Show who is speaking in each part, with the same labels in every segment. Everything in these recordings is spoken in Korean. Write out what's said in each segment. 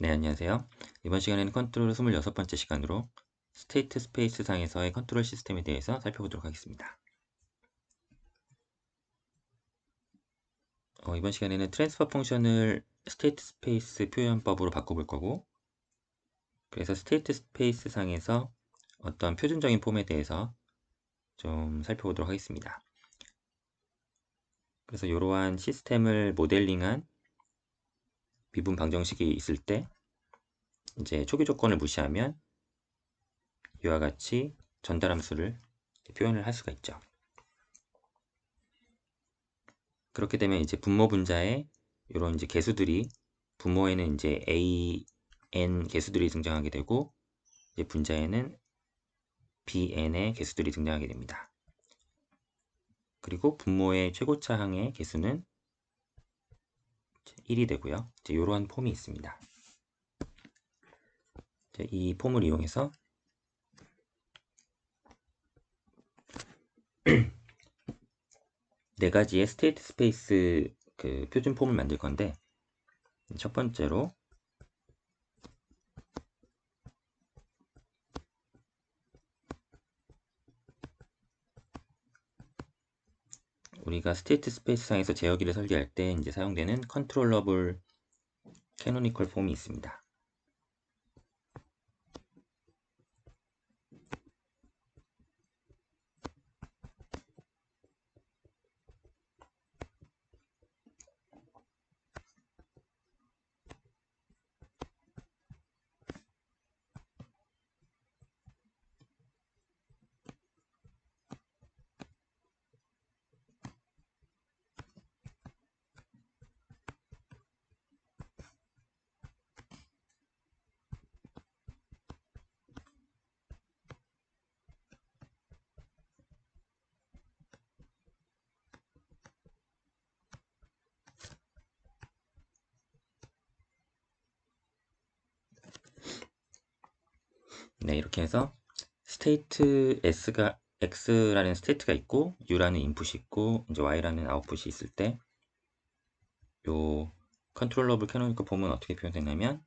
Speaker 1: 네, 안녕하세요. 이번 시간에는 컨트롤 26번째 시간으로 스테이트 스페이스 상에서의 컨트롤 시스템에 대해서 살펴보도록 하겠습니다. 이번 시간에는 트랜스퍼 펑션을 스테이트 스페이스 표현법으로 바꿔볼 거고, 그래서 스테이트 스페이스 상에서 어떤 표준적인 폼에 대해서 좀 살펴보도록 하겠습니다. 그래서 이러한 시스템을 모델링한 미분 방정식이 있을 때 이제 초기 조건을 무시하면 이와 같이 전달 함수를 표현을 할 수가 있죠. 그렇게 되면 이제 분모 분자에 이런 이제 개수들이 분모에는 이제 a, n 개수들이 등장하게 되고 이제 분자에는 b, n의 개수들이 등장하게 됩니다. 그리고 분모의 최고차항의 개수는 1이 되고요. 이제 이러한 폼이 있습니다. 이 폼을 이용해서 네 가지의 스테이트 스페이스 그 표준 폼을 만들 건데, 첫 번째로 우리가 스테이트 스페이스 상에서 제어기를 설계할 때 이제 사용되는 컨트롤러블 캐노니컬 폼이 있습니다. 네, 이렇게 해서 스테이트 X라는 스테이트가 있고 U라는 인풋이 있고 이제 Y라는 아웃풋이 있을 때 요 컨트롤러블 캐노니컬 폼은 어떻게 표현되냐면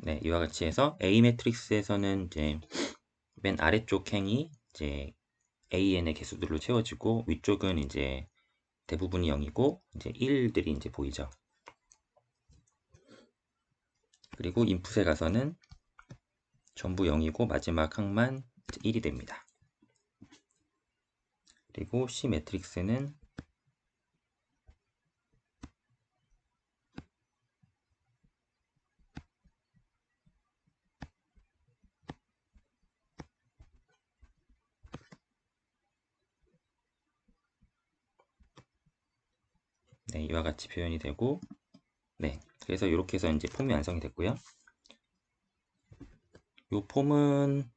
Speaker 1: 네, 이와 같이 해서 A 매트릭스에서는 이제 맨 아래쪽 행이 이제 AN의 개수들로 채워지고 위쪽은 이제 대부분이 0이고 이제 1들이 이제 보이죠. 그리고 인풋에 가서는 전부 0이고 마지막 항만 1이 됩니다. 그리고 C 매트릭스는 네, 이와 같이 표현이 되고 네, 그래서 이렇게 해서 이제 폼이 완성이 됐고요. 이 폼은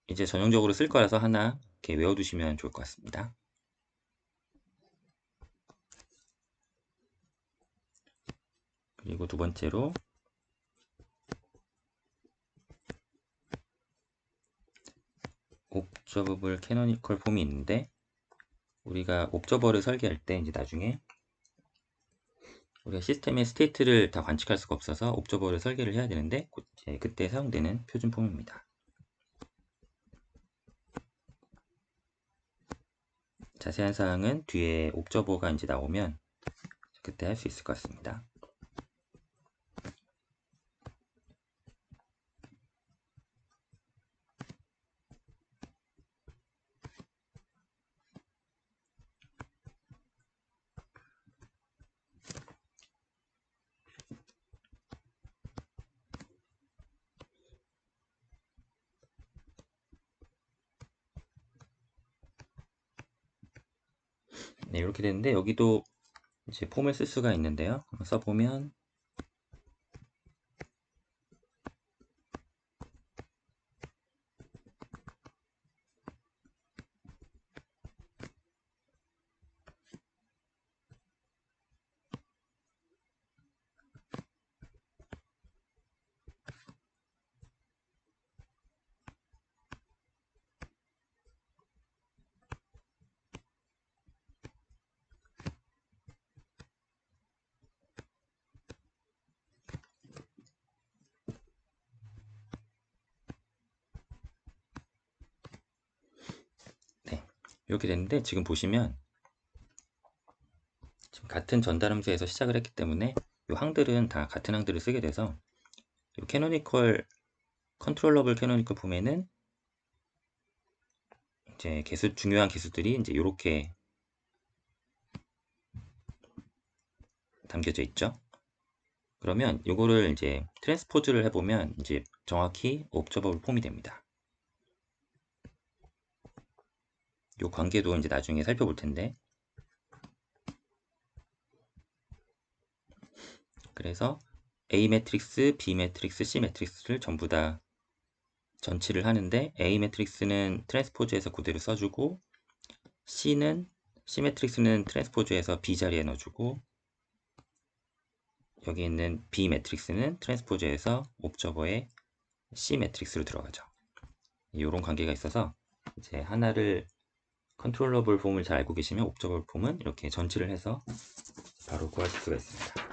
Speaker 1: 이제 전형적으로 쓸 거라서 하나 이렇게 외워두시면 좋을 것 같습니다. 그리고 두 번째로 옵저버블 캐노니컬 폼이 있는데 우리가 옵저버를 설계할 때 이제 나중에 우리가 시스템의 스테이트를 다 관측할 수가 없어서 옵저버를 설계를 해야 되는데 그때 사용되는 표준 폼입니다. 자세한 사항은 뒤에 옵저버가 이제 나오면 그때 할 수 있을 것 같습니다. 네, 이렇게 되는데 여기도 이제 폼을 쓸 수가 있는데요. 한번 써보면 이렇게 됐는데 지금 보시면 지금 같은 전달 함수에서 시작을 했기 때문에 이 항들은 다 같은 항들을 쓰게 돼서 이 캐노니컬 컨트롤러블 캐노니컬 폼에는 이제 중요한 개수들이 이제 이렇게 담겨져 있죠. 그러면 이거를 이제 트랜스포즈를 해보면 이제 정확히 옵저버블 폼이 됩니다. 이 관계도 이제 나중에 살펴볼 텐데, 그래서 A 매트릭스, B 매트릭스, C 매트릭스를 전부 다 전치를 하는데 A 매트릭스는 트랜스포즈에서 그대로 써주고 C 매트릭스는 트랜스포즈에서 B 자리에 넣어주고 여기 있는 B 매트릭스는 트랜스포즈에서 옵저버에 C 매트릭스로 들어가죠. 이런 관계가 있어서 이제 하나를 컨트롤러블 폼을 잘 알고 계시면 옵저버블 폼은 이렇게 전치를 해서 바로 구하실 수가 있습니다.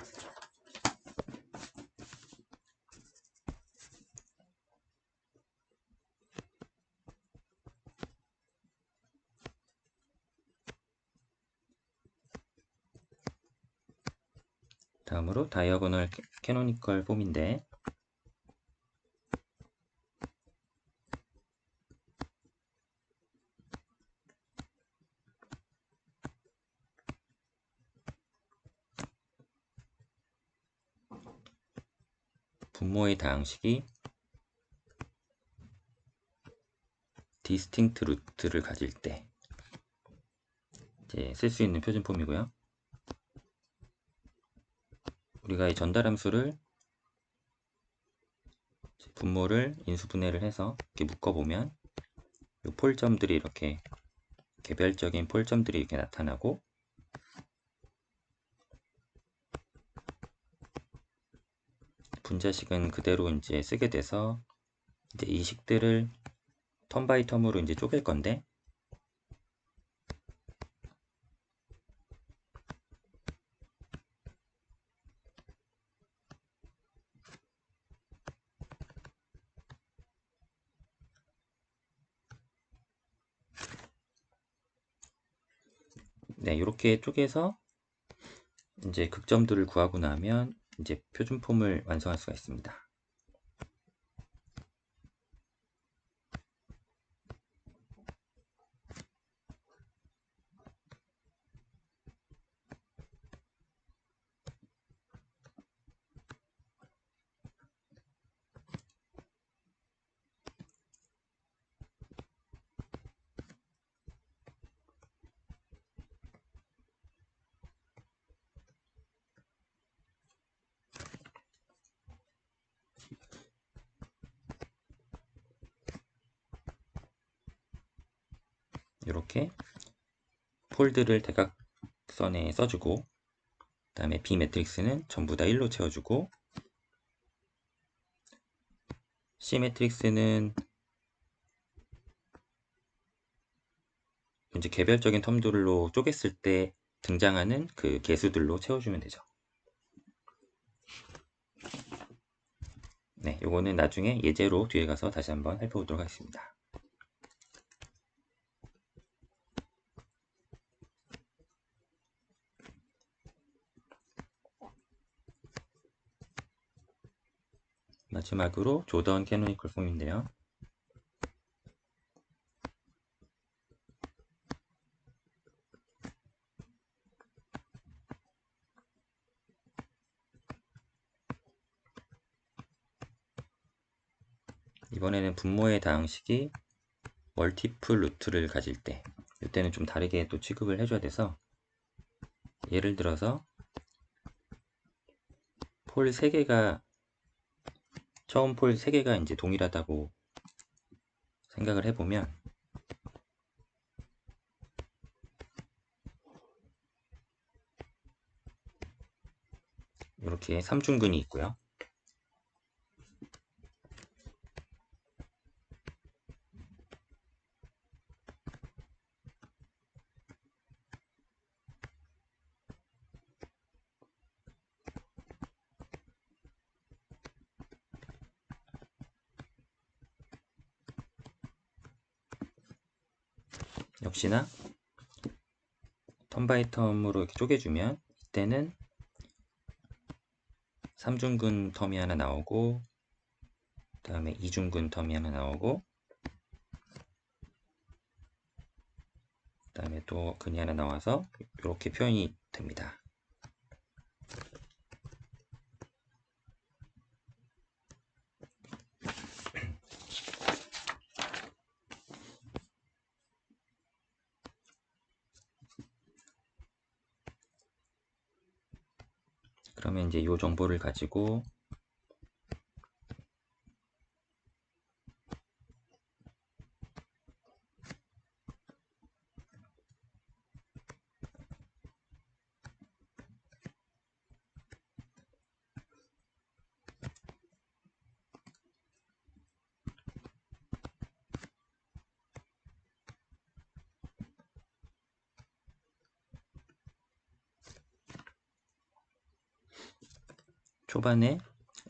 Speaker 1: 다음으로 다이어고널 캐노니컬 폼인데 분모의 다항식이 디스팅트 루트를 가질 때 쓸 수 있는 표준 폼이고요. 우리가 이 전달 함수를 분모를 인수분해를 해서 이렇게 묶어보면 이 폴점들이 이렇게 개별적인 폴점들이 이렇게 나타나고 분자식은 그대로 이제 쓰게 돼서 이제 이 식들을 텀 바이 텀으로 이제 쪼갤 건데 네, 이렇게 쪼개서 이제 극점들을 구하고 나면 이제 표준폼을 완성할 수가 있습니다. 이렇게 폴드를 대각선에 써주고 그 다음에 B 매트릭스는 전부 다 1로 채워주고 C 매트릭스는 이제 개별적인 텀들로 쪼갰을 때 등장하는 그 개수들로 채워주면 되죠. 네, 요거는 나중에 예제로 뒤에 가서 다시 한번 살펴보도록 하겠습니다. 마지막으로 조던 캐노니컬 폼인데요. 이번에는 분모의 다항식이 멀티플 루트를 가질 때 이때는 좀 다르게 또 취급을 해줘야 돼서 예를 들어서 폴 3개가 처음 폴 3개가 이제 동일하다고 생각을 해보면 이렇게 삼중근이 있고요. 역시나 텀 바이 텀으로 이렇게 쪼개주면 이때는 3중근 텀이 하나 나오고 그 다음에 2중근 텀이 하나 나오고 그 다음에 또 근이 하나 나와서 이렇게 표현이 됩니다. 그러면 이제 이 정보를 가지고 초반에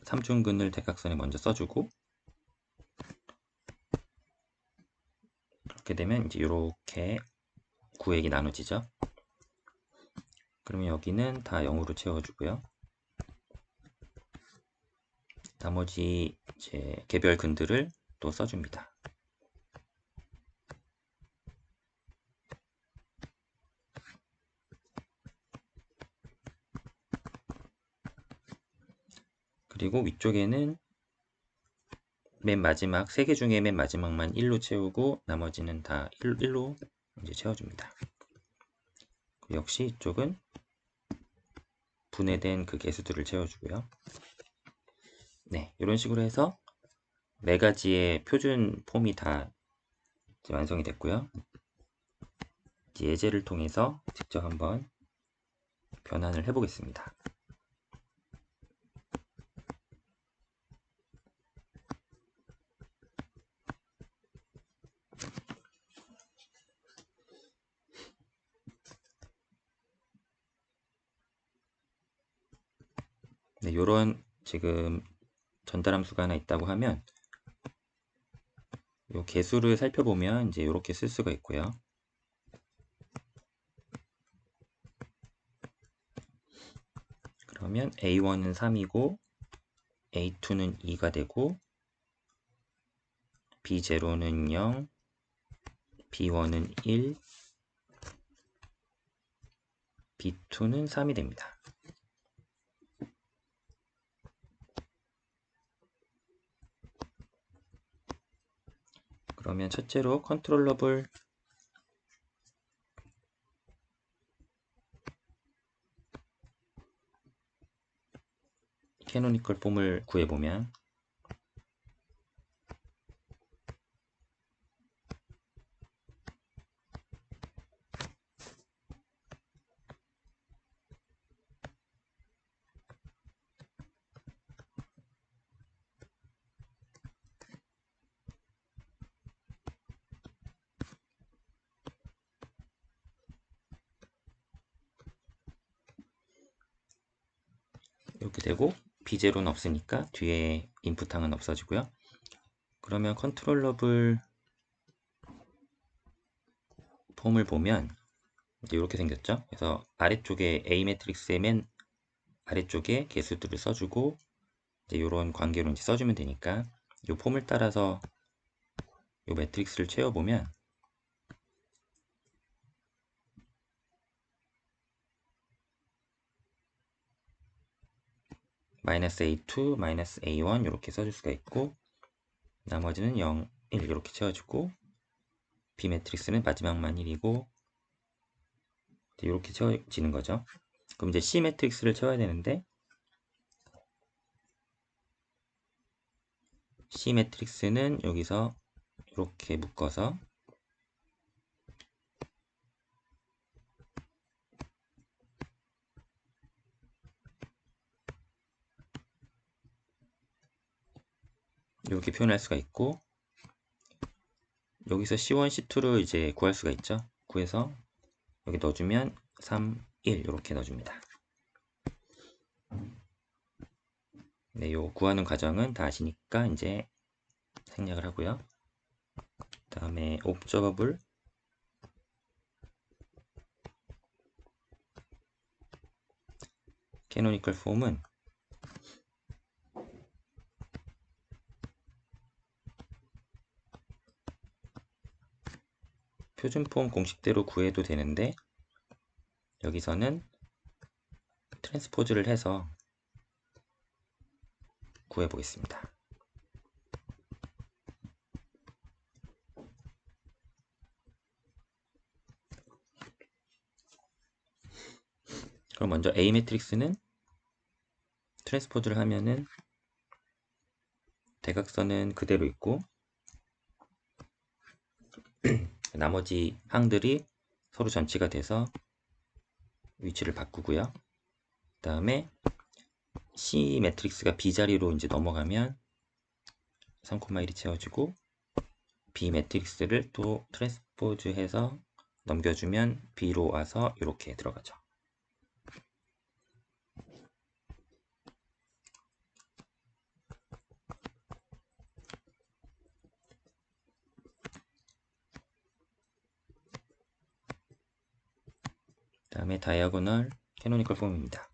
Speaker 1: 3중근을 대각선에 먼저 써주고 그렇게 되면 이제 이렇게 구획이 나눠지죠. 그러면 여기는 다 0으로 채워주고요. 나머지 이제 개별 근들을 또 써줍니다. 그리고 위쪽에는 맨 마지막 3개 중에 맨 마지막만 1로 채우고 나머지는 다 1로 이제 채워줍니다. 역시 이쪽은 분해된 그 개수들을 채워주고요. 네, 이런 식으로 해서 4가지의 표준 폼이 다 이제 완성이 됐고요. 이제 예제를 통해서 직접 한번 변환을 해보겠습니다. 네, 이런 지금 전달 함수가 하나 있다고 하면 이 개수를 살펴보면 이제 이렇게 쓸 수가 있고요. 그러면 A1은 3이고 A2는 2가 되고 B0는 0, B1은 1, B2는 3이 됩니다. 그러면 첫째로 컨트롤러블 캐노니컬 폼을 구해보면 이렇게 되고 B0는 없으니까 뒤에 인풋항은 없어지고요. 그러면 컨트롤러블 폼을 보면 이제 이렇게 생겼죠. 그래서 아래쪽에 A 매트릭스의 맨 아래쪽에 개수들을 써주고 이제 이런 관계로 이제 써주면 되니까 이 폼을 따라서 이 매트릭스를 채워보면 -A2, -A1 이렇게 써줄 수가 있고 나머지는 0, 1 이렇게 채워주고 B 매트릭스는 마지막만 1이고 이렇게 채워지는 거죠. 그럼 이제 C 매트릭스를 채워야 되는데 C 매트릭스는 여기서 이렇게 묶어서 이렇게 표현할 수가 있고 여기서 C1, C2를 이제 구할 수가 있죠. 구해서 여기 넣어주면 3, 1 이렇게 넣어줍니다. 네, 요 구하는 과정은 다 아시니까 이제 생략을 하고요. 그 다음에 옵저버블 캐노니컬 폼은 표준 폼 공식대로 구해도 되는데 여기서는 트랜스포즈를 해서 구해 보겠습니다. 그럼 먼저 A 매트릭스는 트랜스포즈를 하면은 대각선은 그대로 있고 나머지 항들이 서로 전치가 돼서 위치를 바꾸고요. 그 다음에 C 매트릭스가 B 자리로 이제 넘어가면 3,1이 채워지고 B 매트릭스를 또 트랜스포즈해서 넘겨주면 B로 와서 이렇게 들어가죠. 그 다음에 다이아고널 캐노니컬 폼입니다.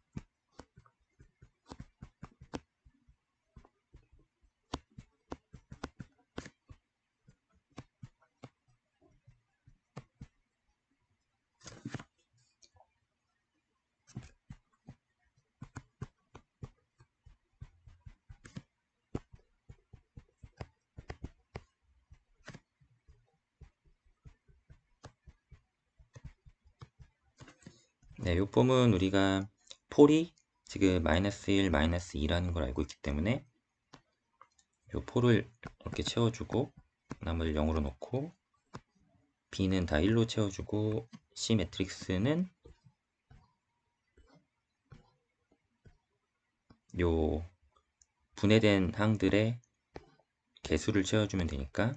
Speaker 1: 네, 이 폼은 우리가 폴이 지금 마이너스 1, 마이너스 2라는 걸 알고 있기 때문에 이 폴을 이렇게 채워주고 나머지를 0으로 놓고 B는 다 1로 채워주고 C 매트릭스는 요 분해된 항들의 개수를 채워주면 되니까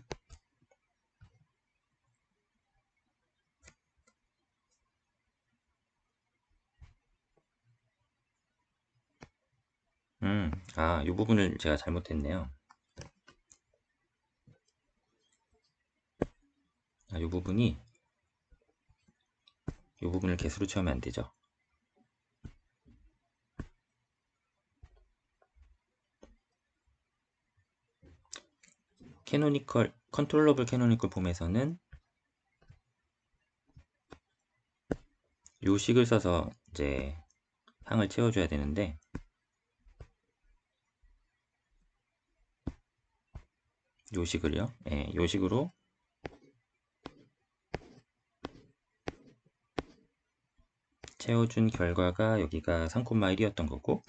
Speaker 1: 이 부분을 제가 잘못했네요. 이 부분을 개수로 채우면 안 되죠. 컨트롤러블 캐노니컬 폼에서는 요 식을 써서 이제 항을 채워줘야 되는데 요 식을요. 예, 요 식으로 채워준 결과가 여기가 3,1이었던 거고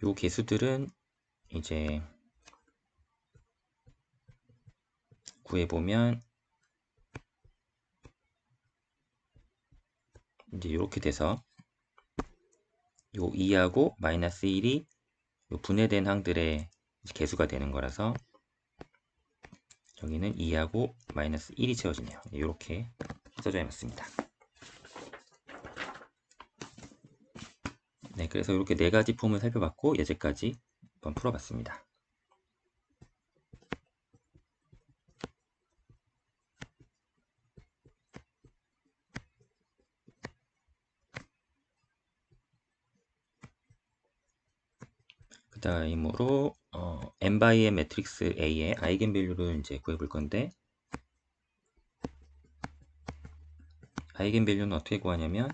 Speaker 1: 요 개수들은 이제 구해보면 이제 이렇게 돼서 요 2하고 마이너스 1이 요 분해된 항들의 개수가 되는 거라서 여기는 2하고 마이너스 1이 채워지네요. 이렇게 써줘야 맞습니다. 네, 그래서 이렇게 네 가지 폼을 살펴봤고 예제까지 한번 풀어봤습니다. 그 다음으로 n by n 매트릭스 A의 아이겐밸류를 이제 구해볼 건데 아이겐밸류는 어떻게 구하냐면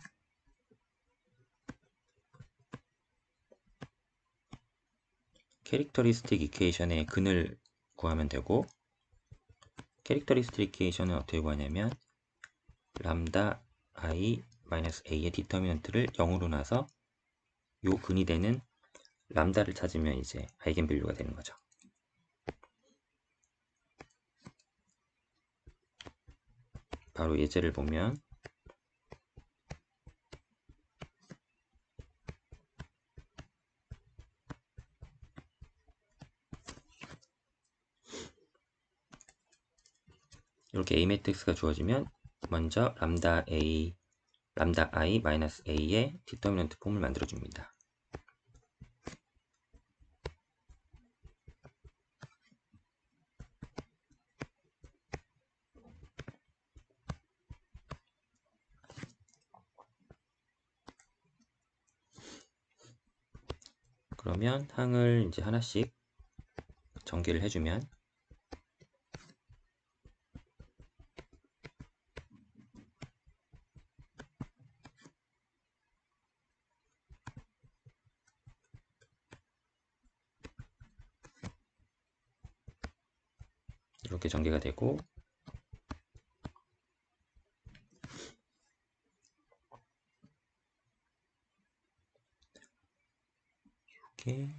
Speaker 1: 캐릭터리스틱 이퀘이션의 근을 구하면 되고 캐릭터리스틱 이퀘이션은 어떻게 구하냐면 람다 i 마이너스 a의 디터미넌트를 0으로 놔서 요 근이 되는 람다를 찾으면 이제 아이겐밸류가 되는 거죠. 바로 예제를 보면 이렇게 A 매트릭스가 주어지면 먼저 람다 i 마이너스 a의 디터미넌트 폼을 만들어 줍니다. 그러면 항을 이제 하나씩 전개를 해주면 이렇게 전개가 되고, 이렇게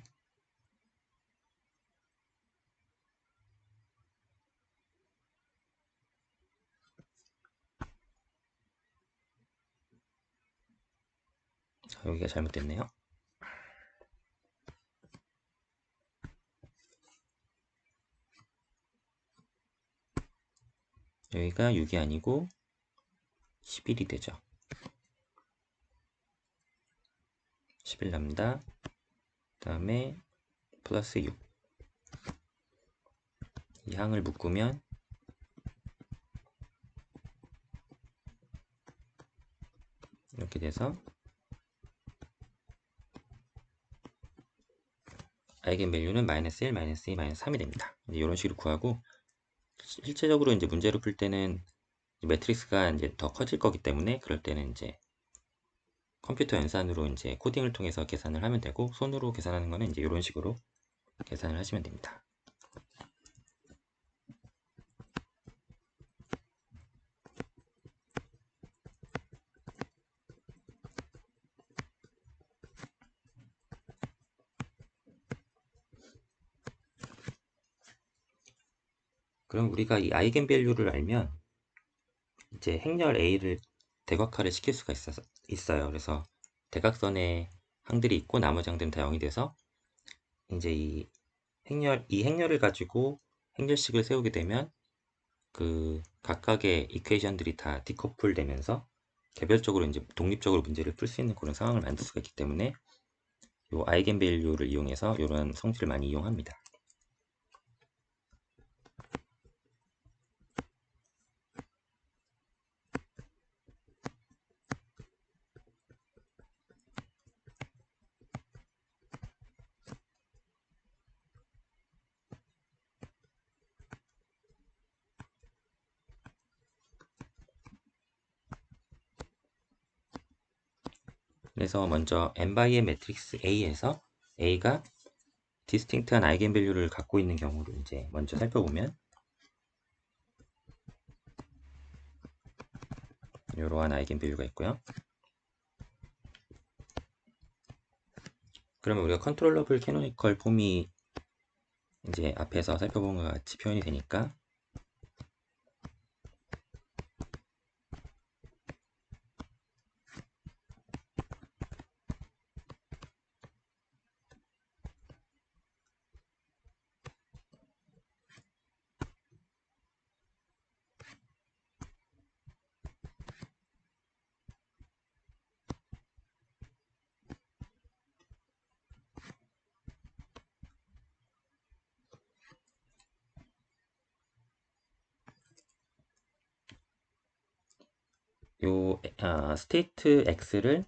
Speaker 1: 여기가 잘못됐네요. 여기가 6이 아니고 11이 되죠. 11 람다, 그 다음에 플러스 6. 이 항을 묶으면 이렇게 돼서 아이겐 밸류는 마이너스 1, 마이너스 2, 마이너스 3이 됩니다. 이런 식으로 구하고, 실제적으로 이제 문제를 풀 때는 매트릭스가 이제 더 커질 거기 때문에 그럴 때는 이제 컴퓨터 연산으로 이제 코딩을 통해서 계산을 하면 되고, 손으로 계산하는 거는 이제 이런 식으로 계산을 하시면 됩니다. 그럼 우리가 이 아이겐 밸류를 알면 이제 행렬 A를 대각화를 시킬 수가 있어요. 그래서 대각선에 항들이 있고 나머지 항들은 다 0이 돼서 이제 이 행렬을 가지고 행렬식을 세우게 되면 그 각각의 이퀘이션들이 다 디커플 되면서 개별적으로 이제 독립적으로 문제를 풀 수 있는 그런 상황을 만들 수가 있기 때문에 이 아이겐 밸류를 이용해서 이런 성질을 많이 이용합니다. 그래서 먼저 n×n 매트릭스 A에서 A가 디스팅트한 아이겐 밸류를 갖고 있는 경우를 이제 먼저 살펴보면 이러한 아이겐 밸류가 있고요. 그러면 우리가 컨트롤러블 캐노니컬 폼이 이제 앞에서 살펴본 것 같이 표현이 되니까 요 스테이트 X를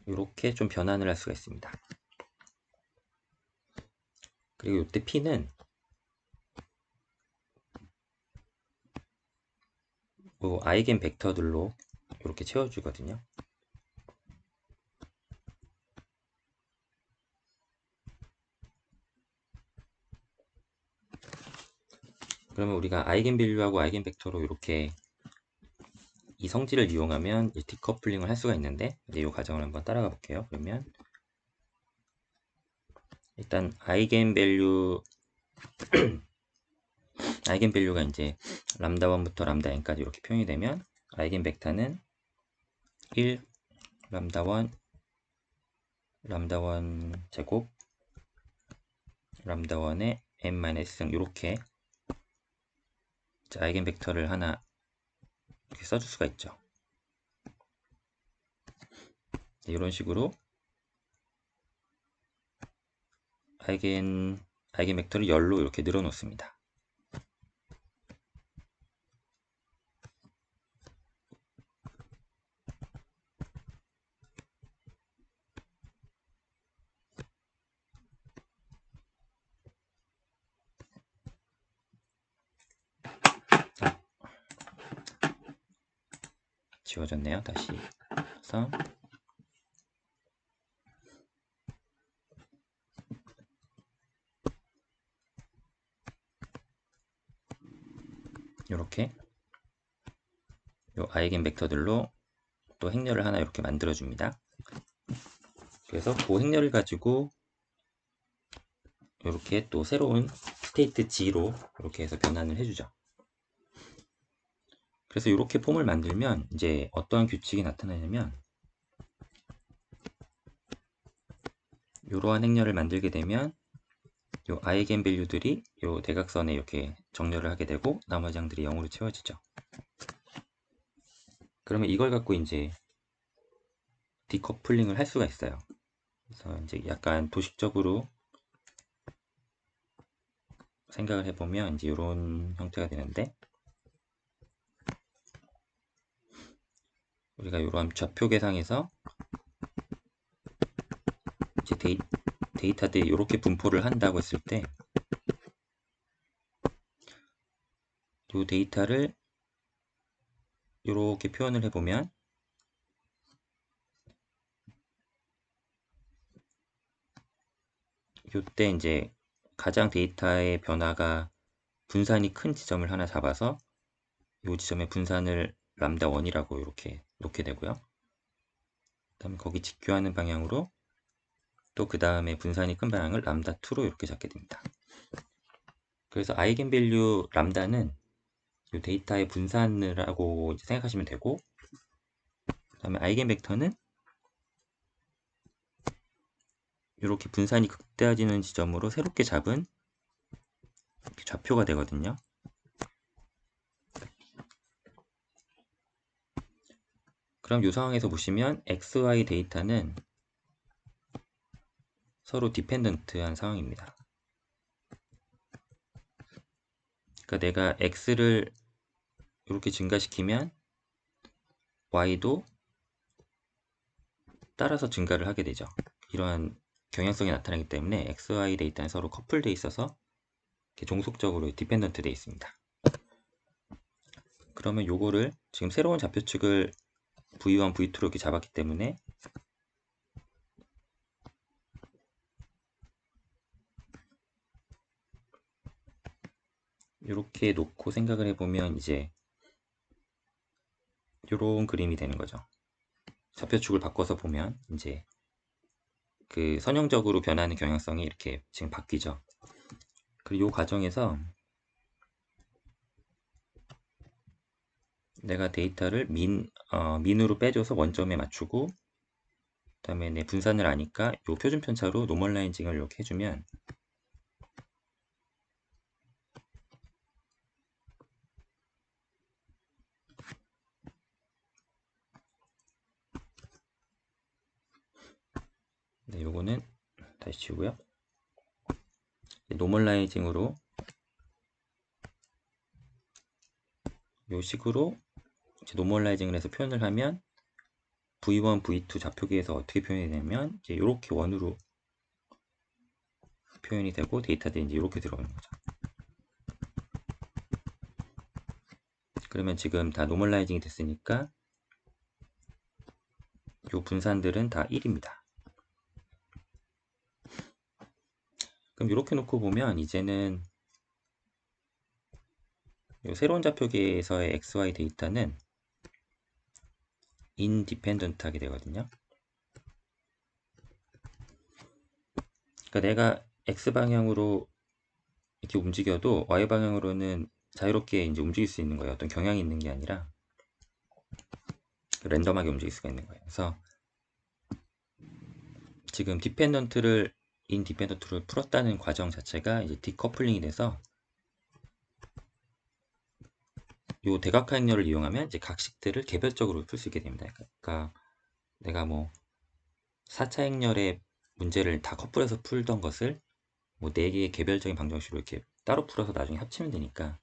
Speaker 1: 이렇게 좀 변환을 할 수가 있습니다. 그리고 이때 P는 요 아이겐 벡터들로 이렇게 채워주거든요. 그러면 우리가 아이겐 밸류하고 아이겐 벡터로 이렇게 이 성질을 이용하면 디커플링을 할 수가 있는데 이제 이 과정을 한번 따라가 볼게요. 그러면 일단 아이겐 밸류가 이제 람다 1부터 람다 n까지 이렇게 표현이 되면 아이겐 벡터는 1 람다 1 람다 1 제곱 람다 1의 n-승 이렇게 아이겐 벡터를 하나 이렇게 써줄 수가 있죠. 이런 식으로 아이겐 벡터를 열로 이렇게 늘어 놓습니다. 지워졌네요. 다시 해서 이렇게 요 아이겐 벡터들로 또 행렬을 하나 이렇게 만들어 줍니다. 그래서 그 행렬을 가지고 이렇게 또 새로운 스테이트 G로 이렇게 해서 변환을 해주죠. 그래서 이렇게 폼을 만들면 이제 어떠한 규칙이 나타나냐면 이러한 행렬을 만들게 되면 요 아이겐 밸류들이 요 대각선에 이렇게 정렬을 하게 되고 나머지 항들이 0으로 채워지죠. 그러면 이걸 갖고 이제 디커플링을 할 수가 있어요. 그래서 이제 약간 도식적으로 생각을 해보면 이제 이런 형태가 되는데 우리가 이러한 좌표 계상에서 이제 데이터들이 이렇게 분포를 한다고 했을 때 이 데이터를 이렇게 표현을 해보면 이때 이제 가장 데이터의 변화가 분산이 큰 지점을 하나 잡아서 이 지점의 분산을 람다 1이라고 이렇게 놓게 되고요. 그 다음에 거기 직교하는 방향으로 또 그 다음에 분산이 큰 방향을 람다 2로 이렇게 잡게 됩니다. 그래서 아이겐 밸류 람다는 이 데이터의 분산을 하고 이제 생각하시면 되고 그 다음에 아이겐 벡터는 이렇게 분산이 극대화지는 지점으로 새롭게 잡은 좌표가 되거든요. 그럼 이 상황에서 보시면 XY 데이터는 서로 디펜던트한 상황입니다. 그러니까 내가 X를 이렇게 증가시키면 Y도 따라서 증가를 하게 되죠. 이러한 경향성이 나타나기 때문에 XY 데이터는 서로 커플되어 있어서 이렇게 종속적으로 디펜던트 되어 있습니다. 그러면 요거를 지금 새로운 좌표축을 V1, V2로 이렇게 잡았기 때문에 이렇게 놓고 생각을 해보면 이제 이런 그림이 되는 거죠. 좌표축을 바꿔서 보면 이제 그 선형적으로 변하는 경향성이 이렇게 지금 바뀌죠. 그리고 이 과정에서 내가 데이터를 민으로 빼줘서 원점에 맞추고 그 다음에 내 분산을 아니까 이 표준 편차로 노멀라이징을 이렇게 해주면 네, 요거는 다시 지우고요. 노멀라이징으로 요 식으로 노멀라이징을 해서 표현을 하면 V1, V2 좌표기에서 어떻게 표현이 되냐면 이제 이렇게 원으로 표현이 되고 데이터들이 이제 이렇게 들어오는 거죠. 그러면 지금 다 노멀라이징이 됐으니까 요 분산들은 다 1입니다. 그럼 이렇게 놓고 보면 이제는 요 새로운 좌표기에서의 XY 데이터는 인디펜던트 하게 되거든요. 그러니까 내가 X 방향으로 이렇게 움직여도 Y 방향으로는 자유롭게 이제 움직일 수 있는 거예요. 어떤 경향이 있는 게 아니라 랜덤하게 움직일 수가 있는 거예요. 그래서 지금 인디펜던트를 풀었다는 과정 자체가 이제 디커플링이 돼서 이 대각화 행렬을 이용하면 이제 각식들을 개별적으로 풀 수 있게 됩니다. 그러니까 내가 뭐 4차 행렬의 문제를 다 커플해서 풀던 것을 뭐 4개의 개별적인 방정식으로 이렇게 따로 풀어서 나중에 합치면 되니까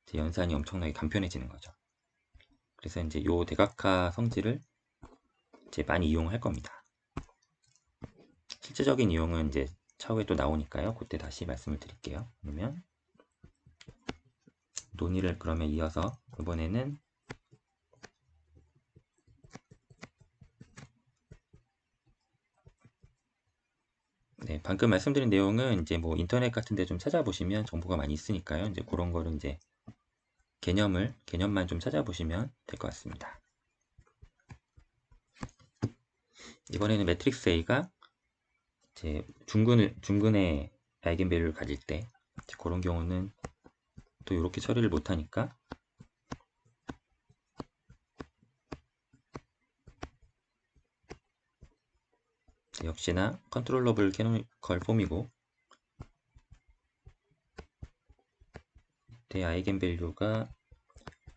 Speaker 1: 이제 연산이 엄청나게 간편해지는 거죠. 그래서 이제 요 대각화 성질을 이제 많이 이용할 겁니다. 실제적인 이용은 이제 차후에 또 나오니까요. 그때 다시 말씀을 드릴게요. 그러면 논의를 그러면 이어서 이번에는 네, 방금 말씀드린 내용은 이제 뭐 인터넷 같은 데 좀 찾아보시면 정보가 많이 있으니까요. 이제 그런 거를 이제 개념만 좀 찾아보시면 될 것 같습니다. 이번에는 매트릭스 A가 이제 중근의 아이겐밸류를 가질 때 그런 경우는 또 이렇게 처리를 못하니까 역시나 컨트롤러블 캐노니컬 폼이고 대 아이겐밸류가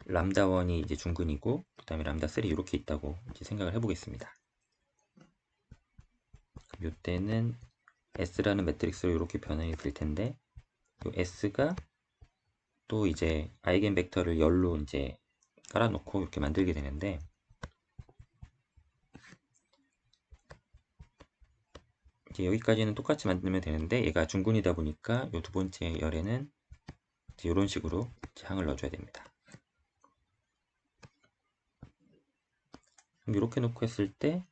Speaker 1: 람다1이 이제 중근이고 그 다음에 람다3 이렇게 있다고 이제 생각을 해보겠습니다. 이때는 S라는 매트릭스로 이렇게 변환이 될 텐데 이 S가 또 이제 아이겐 벡터를 열로 이제 깔아놓고 이렇게 만들게 되는데 이제 여기까지는 똑같이 만들면 되는데 얘가 중근이다 보니까 이 두 번째 열에는 이런 식으로 항을 넣어줘야 됩니다. 그럼 이렇게 놓고 했을 때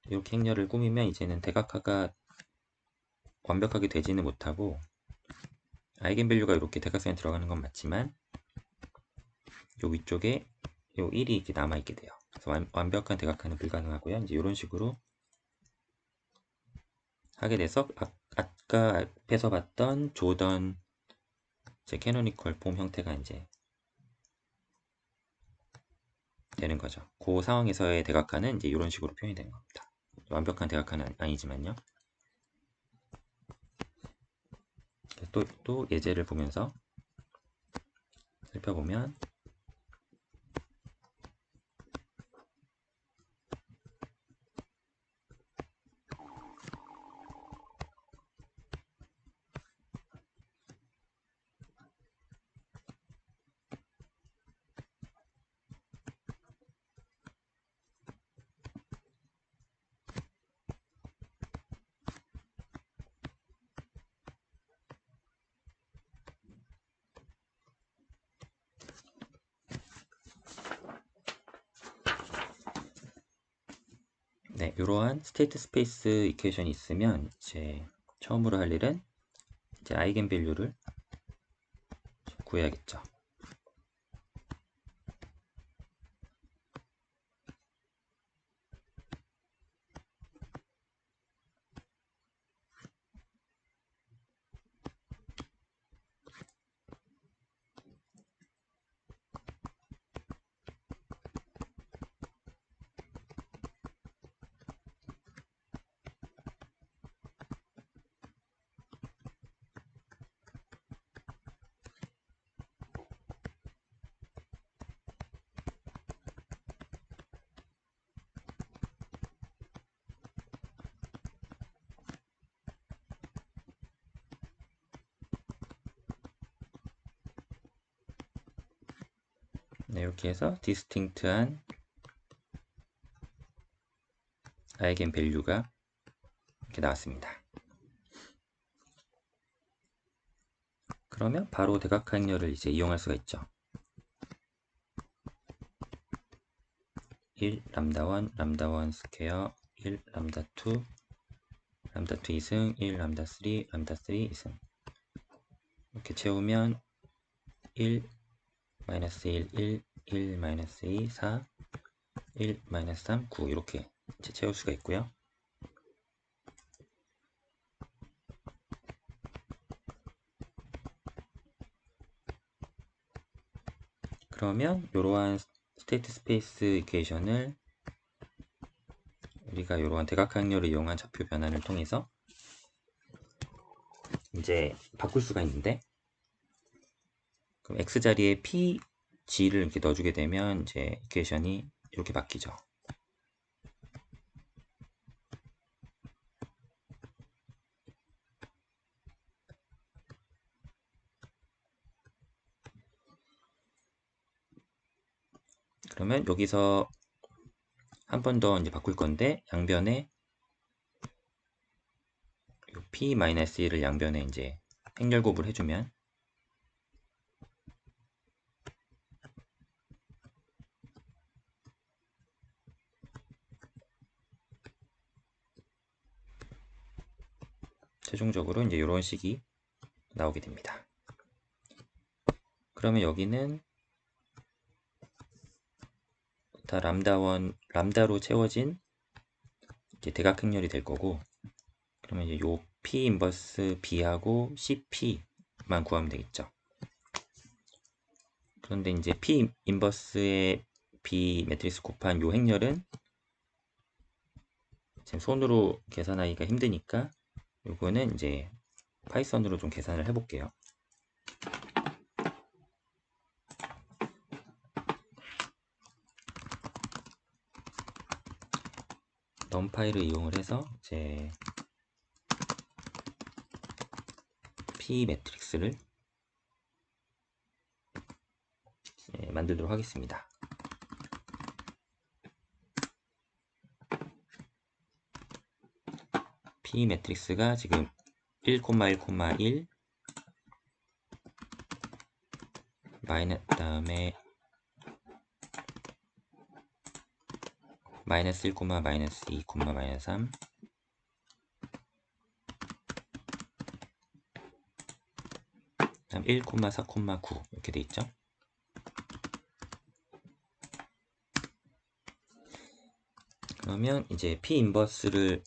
Speaker 1: 이렇게 행렬을 꾸미면 이제는 대각화가 완벽하게 되지는 못하고 아이겐밸류가 이렇게 대각선에 들어가는 건 맞지만 요 위쪽에 요 1이 이제 남아있게 돼요. 그래서 완벽한 대각화는 불가능하고요. 이제 이런 식으로 하게 돼서 아까 앞에서 봤던 조던 이제 캐노니컬 폼 형태가 이제 되는 거죠. 그 상황에서의 대각화는 이제 이런 식으로 표현이 되는 겁니다. 완벽한 대각화는 아니지만요. 또 예제를 보면서 살펴보면 네, 이러한 스테이트 스페이스 이퀘이션이 있으면 이제 처음으로 할 일은 이제 아이겐밸류를 구해야겠죠. 네, 이렇게 해서 디스팅트한 아이겐밸류가 이렇게 나왔습니다. 그러면 바로 대각화 행렬을 이제 이용할 수가 있죠. 1 람다1 람다1 스퀘어 1 람다2 람다2 2승 1 람다3 람다3 2승 이렇게 채우면 1 마이너스 1 1 1 마이너스 2 4 1 마이너스 3 9 이렇게 이제 채울 수가 있고요. 그러면 이러한 스테이트 스페이스 이퀘이션을 우리가 이러한 대각화 행렬을 이용한 좌표 변환을 통해서 이제 바꿀 수가 있는데 그럼 x 자리에 p g를 이렇게 넣어주게 되면 이제 이퀘이션이 이렇게 바뀌죠. 그러면 여기서 한 번 더 이제 바꿀 건데 양변에 p-1을 양변에 이제 행렬 곱을 해주면 최종적으로 이제 이런 식이 나오게 됩니다. 그러면 여기는 다 람다로 채워진 이제 대각행렬이 될 거고, 그러면 이제 요 P 인버스 B하고 CP만 구하면 되겠죠. 그런데 이제 P 인버스의 B 매트릭스 곱한 요 행렬은 지금 손으로 계산하기가 힘드니까 요거는 이제 파이썬으로 좀 계산을 해볼게요. 럼파이를 이용을 해서 이제 P 매트릭스를 만들도록 하겠습니다. P 매트릭스가 지금 1,1,1 다음에 마이너스 1, 마이너스 2, 마이너스 3 다음 1, 4, 9 이렇게 돼 있죠. 그러면 이제 P 인버스를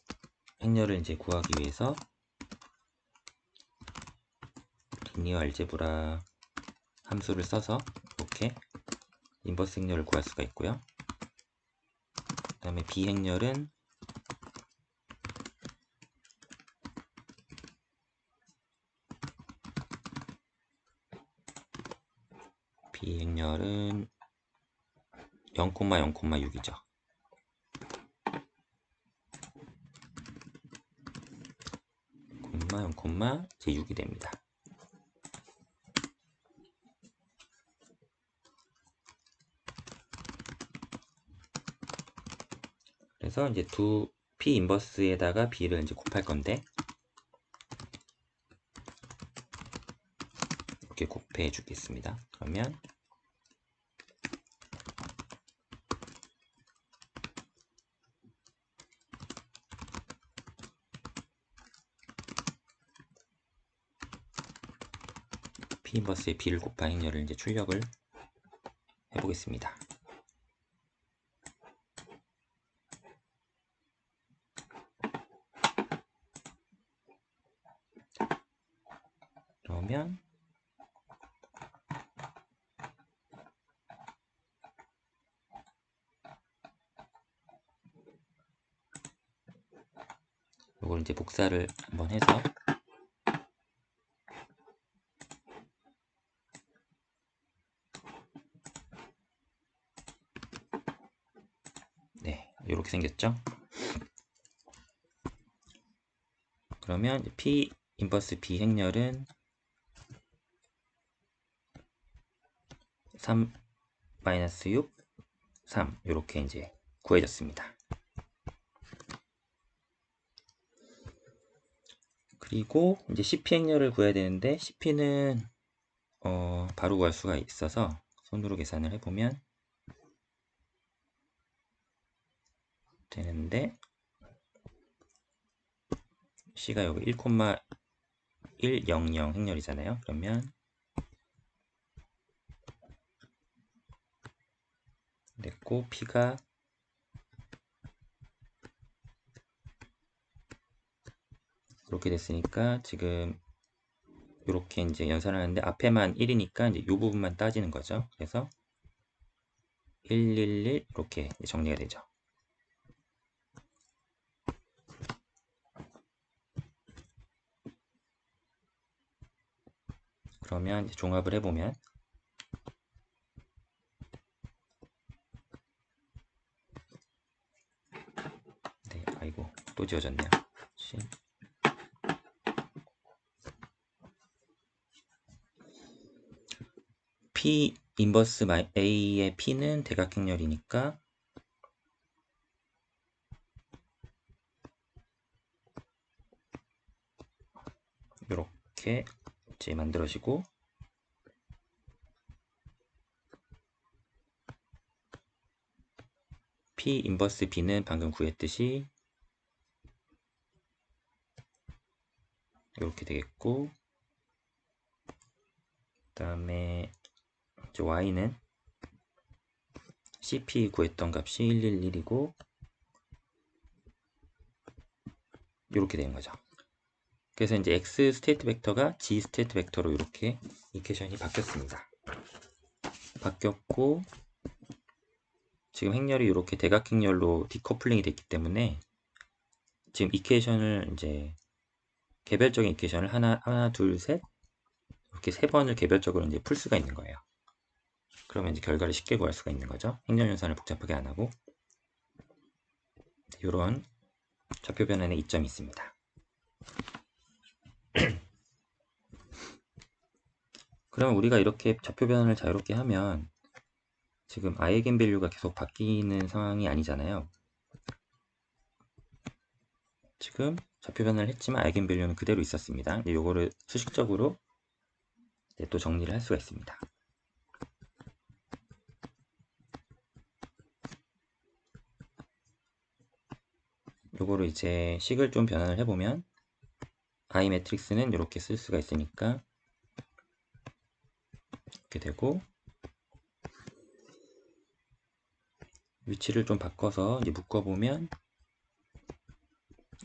Speaker 1: 행렬을 이제 구하기 위해서 리니어 알제브라 함수를 써서 이렇게 인버스 행렬을 구할 수가 있고요. 그 다음에 B 행렬은 B 행렬은 0,0,6이죠. 0,6이 됩니다. 그래서 이제 두 P 인버스에다가 B를 이제 곱할 건데 이렇게 곱해 주겠습니다. 그러면 P 인버스에 B를 곱한 행렬을 이제 출력을 해보겠습니다. 그러면 이걸 이제 복사를 한번 해서 네, 이렇게 생겼죠. 그러면 P 인버스 B 행렬은 3 마이너스 6 3 이렇게 이제 구해졌습니다. 그리고 이제 CP 행렬을 구해야 되는데 CP는 바로 구할 수가 있어서 손으로 계산을 해보면 되는데 C가 여기 1,100 행렬이잖아요. 그러면 됐고 P가 이렇게 됐으니까 지금 이렇게 이제 연산을 하는데 앞에만 1이니까 이제 이 부분만 따지는 거죠. 그래서 111 이렇게 정리가 되죠. 그러면 이제 종합을 해보면 네, 아이고 또 지워졌네요. P 인버스 A의 P는 대각행렬이니까 이렇게 이제 만들어지고 P 인버스 B는 방금 구했듯이 이렇게 되겠고, 그 다음에 이제 y는 cp 구했던 값이 111이고 이렇게 되는 거죠. 그래서 이제 x 스테이트 벡터가 g 스테이트 벡터로 이렇게 이퀘이션이 바뀌었습니다. 바뀌었고, 지금 행렬이 이렇게 대각행렬로 디커플링이 됐기 때문에 지금 이퀘이션을 이제 개별적인 이퀘이션을 하나, 둘, 셋 이렇게 세 번을 개별적으로 이제 풀 수가 있는 거예요. 그러면 이제 결과를 쉽게 구할 수가 있는 거죠. 행렬연산을 복잡하게 안 하고. 이런 좌표 변환의 이점이 있습니다. 그러면 우리가 이렇게 좌표 변환을 자유롭게 하면 지금 아이겐밸류가 계속 바뀌는 상황이 아니잖아요. 지금 좌표 변환을 했지만 아이겐밸류는 그대로 있었습니다. 이거를 수식적으로 또 정리를 할 수가 있습니다. 요거를 이제 식을 좀 변환을 해보면 I 매트릭스는 이렇게 쓸 수가 있으니까 이렇게 되고, 위치를 좀 바꿔서 이제 묶어보면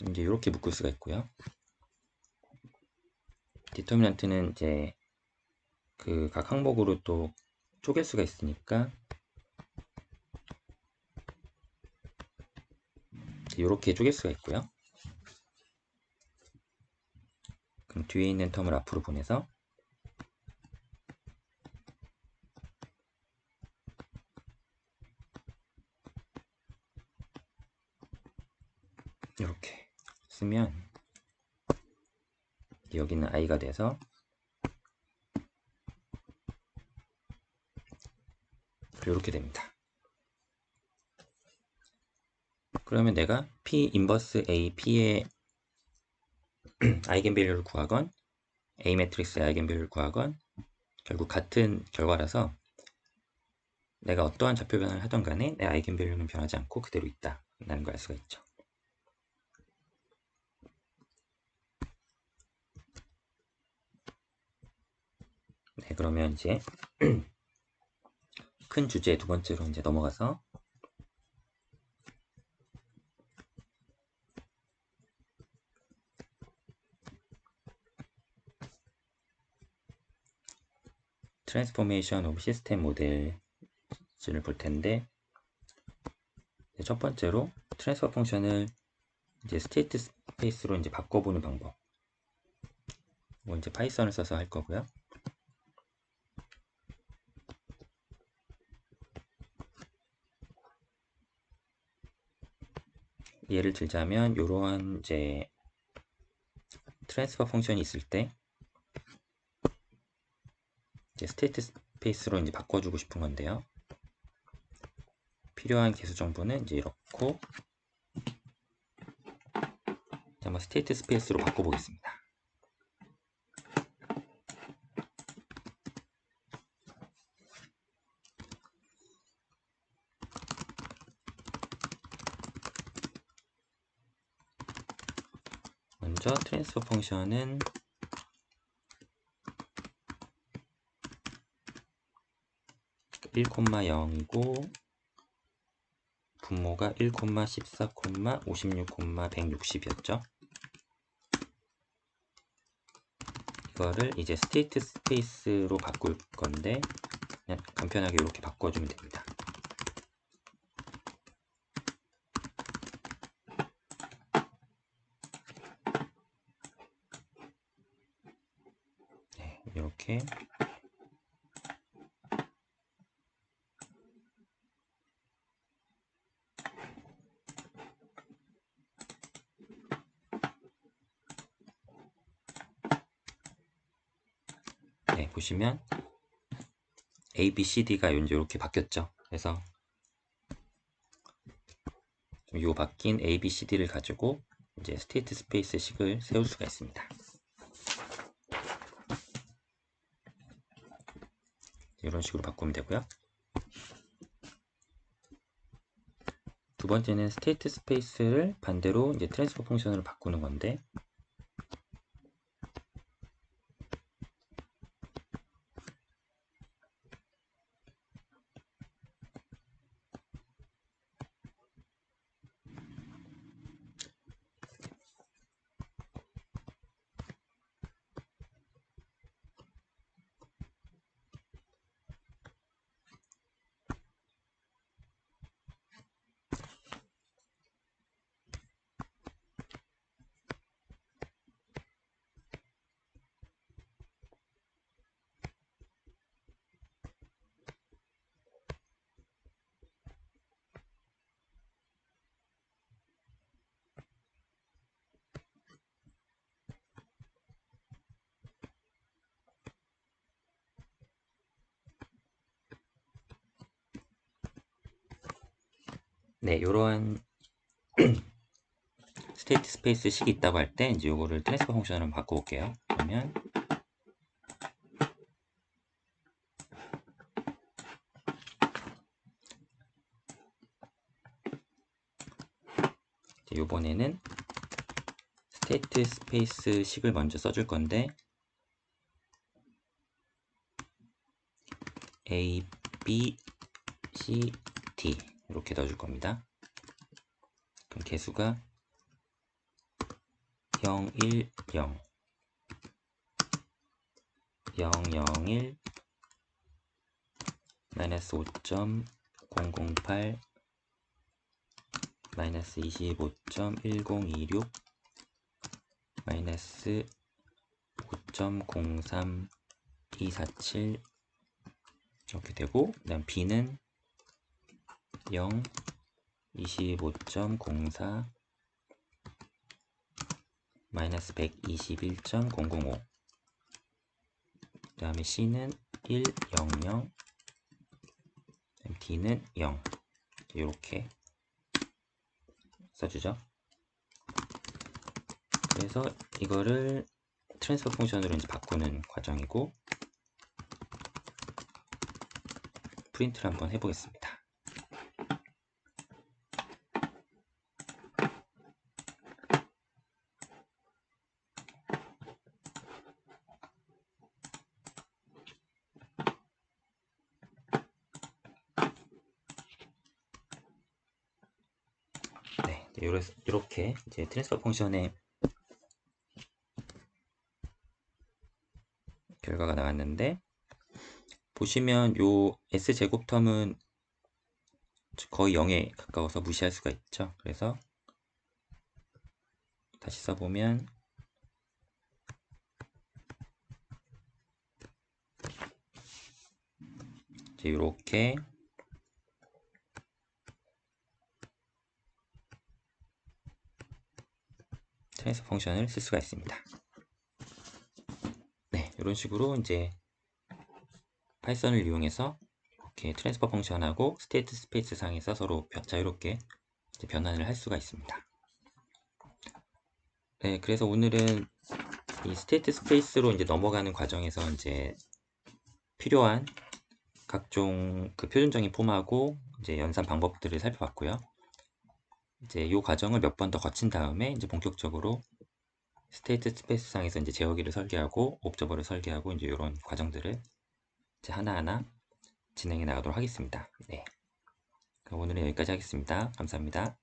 Speaker 1: 이제 이렇게 묶을 수가 있고요. 디터미넌트는 이제 그 각 항목으로 또 쪼갤 수가 있으니까 이렇게 쪼갤 수가 있고요. 그럼 뒤에 있는 텀을 앞으로 보내서 이렇게 쓰면 여기는 i가 돼서 이렇게 됩니다. 그러면 내가 P 인버스 A, P의 아이겐밸류를 구하건 A 매트릭스의 아이겐밸류를 구하건 결국 같은 결과라서 내가 어떠한 좌표 변환을 하던 간에 내 아이겐밸류는 변하지 않고 그대로 있다 라는 걸 알 수가 있죠. 네, 그러면 이제 큰 주제 두 번째로 이제 넘어가서 트랜스포메이션 오브 시스템 모델을 볼 텐데, 첫 번째로 트랜스퍼 펑션을 이제 스테이트 스페이스로 이제 바꿔보는 방법. 뭐 이제 파이썬을 써서 할 거고요. 예를 들자면 이러한 이제 트랜스퍼 펑션이 있을 때 이제 스테이트 스페이스로 이제 바꿔주고 싶은 건데요. 필요한 개수 정보는 이제 이렇고, 한번 스테이트 스페이스로 바꿔보겠습니다. 먼저 트랜스퍼 펑션은 1,0이고 분모가 1,14, 56, 160이었죠. 이거를 이제 스테이트 스페이스로 바꿀 건데 그냥 간편하게 이렇게 바꿔주면 됩니다. 네, 이렇게 네, 보시면 A, B, C, D가 이제 이렇게 바뀌었죠. 그래서 이 바뀐 A, B, C, D를 가지고 이제 스테이트 스페이스 식을 세울 수가 있습니다. 이런 식으로 바꾸면 되고요. 두 번째는 스테이트 스페이스를 반대로 이제 트랜스퍼 펑션으로 바꾸는 건데, 네, 이러한 스테이트 스페이스 식이 있다고 할 때 이제 요거를 트랜스퍼 펑션으로 바꿔볼게요. 그러면 요번에는 스테이트 스페이스 식을 먼저 써줄 건데 A, B, C, D 이렇게 넣어줄 겁니다. 그럼 개수가 0, 1, 0, 0, 0, 1, 마이너스 5.008, 마이너스 25.1026, 마이너스 5.03247 이렇게 되고, 그 다음 B는 0, 25.04, 마이너스 121.005, 그 다음에 C는 1, 0, 0, D는 0 이렇게 써주죠. 그래서 이거를 트랜스퍼 펑션으로 이제 바꾸는 과정이고, 프린트를 한번 해보겠습니다. 네, 이렇게 이제 트랜스퍼 펑션의 결과가 나왔는데, 보시면 요 S제곱 텀은 거의 0에 가까워서 무시할 수가 있죠. 그래서 다시 써보면 이제 이렇게 트랜스퍼 펑션을 쓸 수가 있습니다. 네, 이런 식으로 이제 파이썬을 이용해서 이렇게 트랜스퍼 펑션하고 스테이트 스페이스 상에서 서로 자유롭게 이제 변환을 할 수가 있습니다. 네, 그래서 오늘은 이 스테이트 스페이스로 이제 넘어가는 과정에서 이제 필요한 각종 그 표준적인 폼하고 이제 연산 방법들을 살펴봤고요. 이제 이 과정을 몇 번 더 거친 다음에 이제 본격적으로 스테이트 스페이스 상에서 이제 제어기를 설계하고 옵저버를 설계하고 이제 이런 과정들을 이제 하나하나 진행해 나가도록 하겠습니다. 네. 그럼 오늘은 여기까지 하겠습니다. 감사합니다.